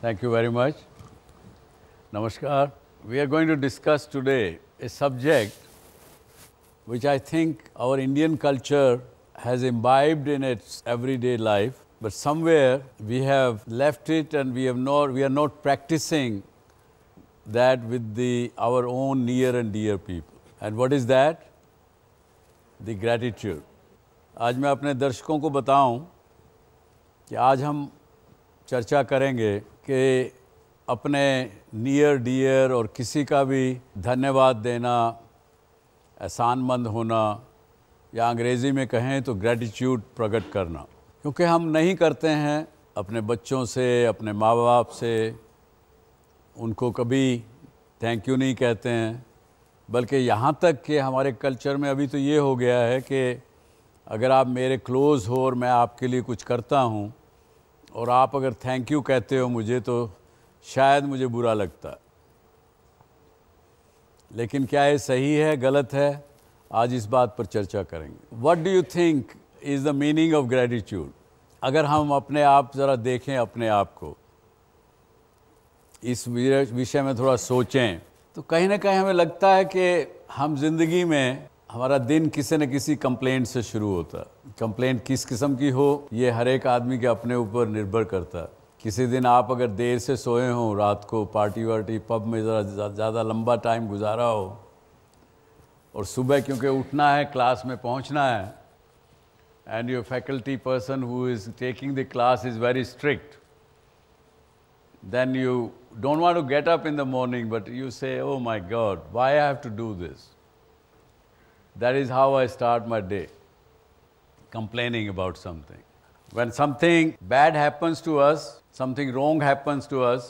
Thank you very much. Namaskar. We are going to discuss today a subject which I think our Indian culture has imbibed in its everyday life, but somewhere we have left it and we are not practicing that with our own near and dear people. And what is that? The gratitude. आज मैं अपने दर्शकों को बताऊं कि आज हम चर्चा करेंगे कि अपने नियर डियर और किसी का भी धन्यवाद देना, एहसानमंद होना, या अंग्रेज़ी में कहें तो ग्रैटिट्यूड प्रकट करना, क्योंकि हम नहीं करते हैं अपने बच्चों से, अपने माँ बाप से, उनको कभी थैंक यू नहीं कहते हैं। बल्कि यहाँ तक कि हमारे कल्चर में अभी तो ये हो गया है कि अगर आप मेरे क्लोज़ हो और मैं आपके लिए कुछ करता हूँ और आप अगर थैंक यू कहते हो मुझे, तो शायद मुझे बुरा लगता है। लेकिन क्या ये सही है, गलत है? आज इस बात पर चर्चा करेंगे। What do you think is the meaning of gratitude? अगर हम अपने आप ज़रा देखें, अपने आप को इस विषय में थोड़ा सोचें, तो कहीं ना कहीं हमें लगता है कि हम ज़िंदगी में हमारा दिन किसी न किसी कंप्लेंट से शुरू होता है। कंप्लेंट किस किस्म की हो, ये हर एक आदमी के अपने ऊपर निर्भर करता है। किसी दिन आप अगर देर से सोए हों, रात को पार्टी वार्टी पब में ज़्यादा लंबा टाइम गुजारा हो, और सुबह क्योंकि उठना है, क्लास में पहुंचना है, and your faculty person who is taking the class is very strict, then you don't want to get up in the morning, but you say, oh my God, why I have to do this? That is how I start my day, complaining about something. When something bad happens to us, something wrong happens to us,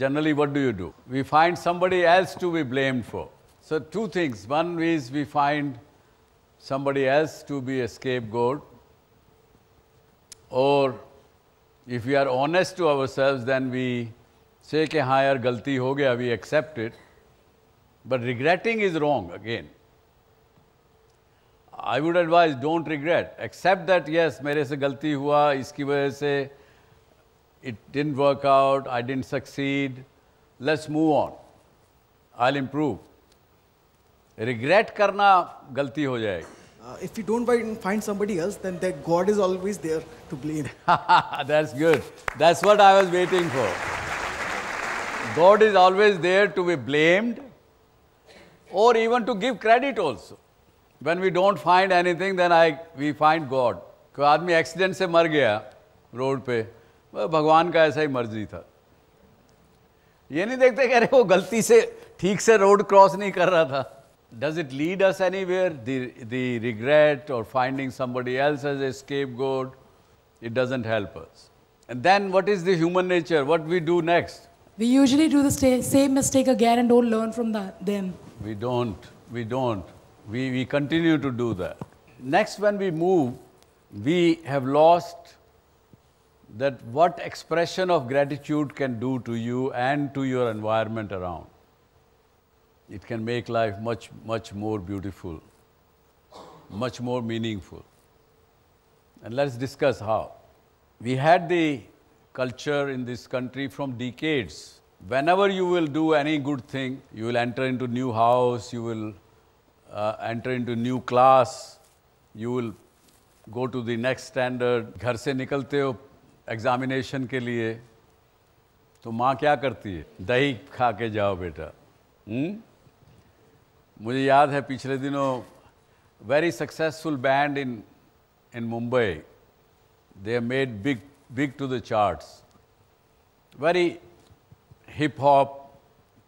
generally what do? We find somebody else to be blamed for. So two things. One is we find somebody else to be a scapegoat, or if we are honest to ourselves, then we say कि हाँ यार गलती हो गया, we accept it. But regretting is wrong again. I would advise don't regret. Accept that yes, मेरे से गलती हुआ, इसकी वजह से it didn't work out, I didn't succeed. Let's move on. I'll improve. Regret करना गलती हो जाएगी. If you don't find somebody else, then that God is always there to blame. That's good. That's what I was waiting for. God is always there to be blamed, or even to give credit also. When we don't find anything, then we find God. कोई आदमी accident से मर गया road पे, वह भगवान का ऐसा ही मर्जी था। ये नहीं देखते कि अरे वो गलती से ठीक से रोड क्रॉस नहीं कर रहा था। Does it lead us anywhere? The regret or finding somebody else as a scapegoat, it doesn't help us. And then what is the human nature? What we do next? We usually do the same mistake again and don't learn from them. We don't. We continue to do that. Next, when we move, we have lost that what expression of gratitude can do to you and to your environment around. It can make life much, much more beautiful, much more meaningful. And let's discuss how. We had the culture in this country from decades. Whenever you will do any good thing, you will enter into new house, you will enter into new class, you will go to the next standard. घर से निकलते हो examination के लिए, तो माँ क्या करती है? दही खा के जाओ बेटा। मुझे याद है पिछले दिनों very successful band in Mumbai. They have made big to the charts. Very hip hop,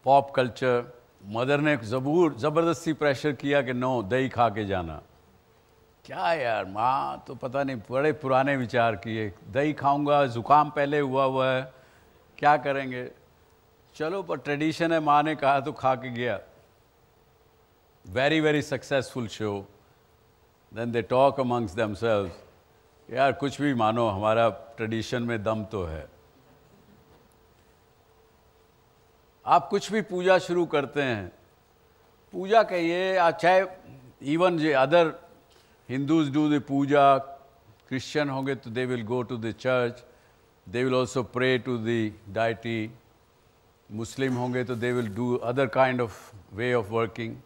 pop culture. Mother ने ज़बरदस्ती प्रेशर किया कि नो दही खा के जाना। क्या यार, माँ तो पता नहीं बड़े पुराने विचार किए, दही खाऊंगा, ज़ुकाम पहले हुआ है, क्या करेंगे? चलो पर ट्रेडिशन है, माँ ने कहा तो खा के गया। Very successful show. Then they talk amongst themselves. यार कुछ भी मानो, हमारा ट्रेडिशन में दम तो है। आप कुछ भी पूजा शुरू करते हैं, पूजा कहिए, चाहे इवन जो other Hindus do the puja, Christian होंगे तो they will go to the church, they will also pray to the deity. Muslim honge to they will do other kind of way of working.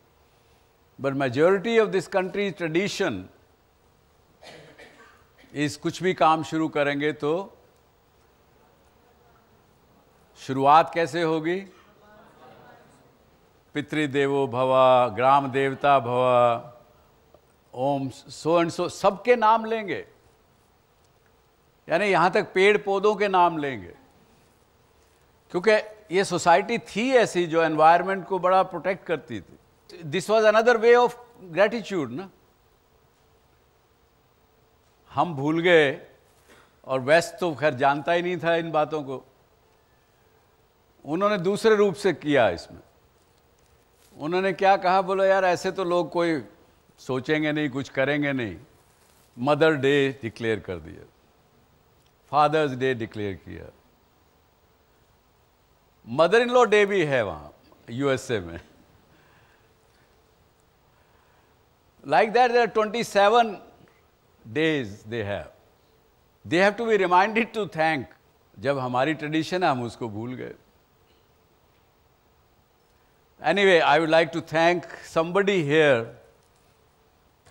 But majority of this country's tradition is कुछ भी काम शुरू करेंगे तो शुरुआत कैसे होगी? पितृदेवो भव, ग्राम देवता भव, ओम सो एंड सो, सबके नाम लेंगे, यानी यहाँ तक पेड़ पौधों के नाम लेंगे, क्योंकि ये सोसाइटी थी ऐसी जो एनवायरनमेंट को बड़ा प्रोटेक्ट करती थी. This was another way of gratitude ना. हम भूल गए और वेस्ट तो खैर जानता ही नहीं था इन बातों को. उन्होंने दूसरे रूप से किया. इसमें उन्होंने क्या कहा, बोलो यार ऐसे तो लोग कोई सोचेंगे नहीं, कुछ करेंगे नहीं. मदर डे डिक्लेयर कर दिया, फादर्स डे डिक्लेयर किया, मदर इन लॉ डे भी है वहाँ यूएसए में. Like that, there are 27 days they have. They have to be reminded to thank. जब हमारी ट्रेडिशन है हम उसको भूल गए. Anyway, I would like to thank somebody here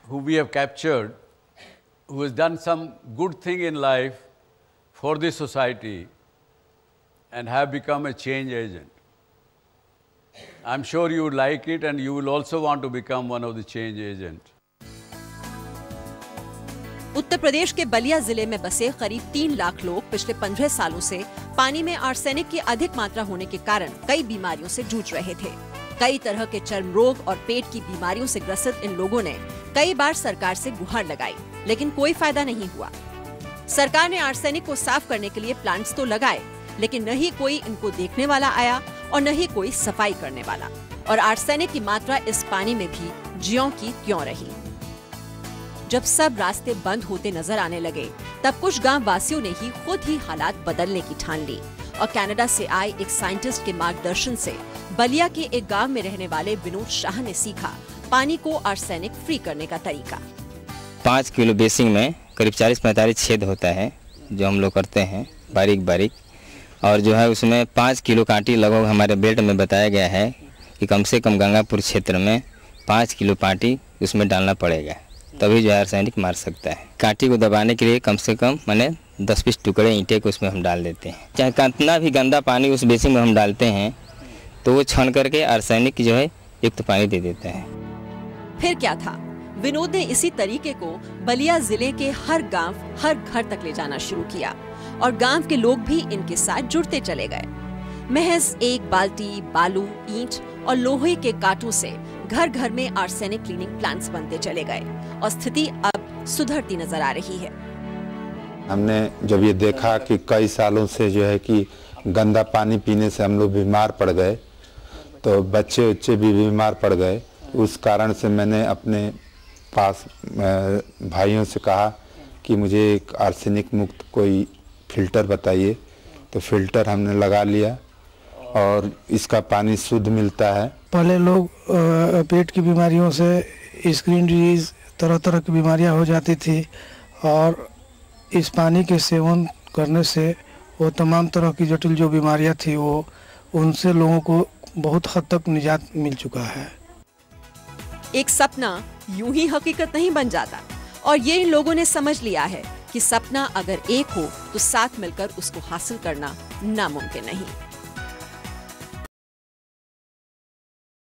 who we have captured, who has done some good thing in life for this society and have become a change agent. I'm sure you would like it and you will also want to become one of the change agents. Uttar Pradesh के बलिया जिले में बसे करीब 3 लाख लोग पिछले 15 सालों से पानी में आर्सेनिक की अधिक मात्रा होने के कारण कई बीमारियों से जूझ रहे थे. कई तरह के चर्म रोग और पेट की बीमारियों से ग्रसित इन लोगों ने कई बार सरकार से गुहार लगाई, लेकिन कोई फायदा नहीं हुआ. सरकार ने आर्सेनिक को साफ करने के लिए प्लांट्स तो लगाए, लेकिन न ही कोई इनको देखने वाला आया और न ही कोई सफाई करने वाला. और आर्सेनिक की मात्रा इस पानी में भी ज्यों की त्यों रही. जब सब रास्ते बंद होते नजर आने लगे, तब कुछ गांव वासियों ने ही खुद ही हालात बदलने की ठान ली और कनाडा से आए एक साइंटिस्ट के मार्गदर्शन से बलिया के एक गांव में रहने वाले विनोद शाह ने सीखा पानी को आर्सेनिक फ्री करने का तरीका. 5 किलो बेसिंग में करीब 40-45 छेद होता है जो हम लोग करते हैं बारीक बारीक, और जो है उसमें 5 किलो कांटी लगभग हमारे बेल्ट में बताया गया है कि कम से कम गंगापुर क्षेत्र में 5 किलो कांटी उसमें डालना पड़ेगा, तभी जो है आर्सेनिक मार सकता है. कांटी को दबाने के लिए कम से कम मैंने 10-20 टुकड़े ईंटे को उसमें हम डाल देते हैं. चाहे कितना भी गंदा पानी उस बेसिंग में हम डालते हैं तो वो छान करके आर्सेनिक जो है युक्त पानी दे देता है. फिर क्या था, विनोद ने इसी तरीके को बलिया जिले के हर गांव, हर घर तक ले जाना शुरू किया और गांव के लोग भी इनके साथ जुड़ते चले गए. महज एक बाल्टी, बालू, ईंट और लोहे के कांटों से घर घर में आर्सेनिक क्लीनिंग प्लांट्स बनते चले गए और स्थिति अब सुधरती नजर आ रही है. हमने जब ये देखा कि कई सालों से जो है कि गंदा पानी पीने से हम लोग बीमार पड़ गए, तो बच्चे भी बीमार पड़ गए. उस कारण से मैंने अपने पास भाइयों से कहा कि मुझे एक आर्सेनिक मुक्त कोई फ़िल्टर बताइए. तो फ़िल्टर हमने लगा लिया और इसका पानी शुद्ध मिलता है. पहले लोग पेट की बीमारियों से, स्किन डिजीज, तरह तरह की बीमारियां हो जाती थी और इस पानी के सेवन करने से वो तमाम तरह की जटिल जो बीमारियां थी वो उनसे लोगों को बहुत हद तक निजात मिल चुका है. एक सपना यूं ही हकीकत नहीं बन जाता और ये इन लोगों ने समझ लिया है कि सपना अगर एक हो तो साथ मिलकर उसको हासिल करना नामुमकिन नहीं.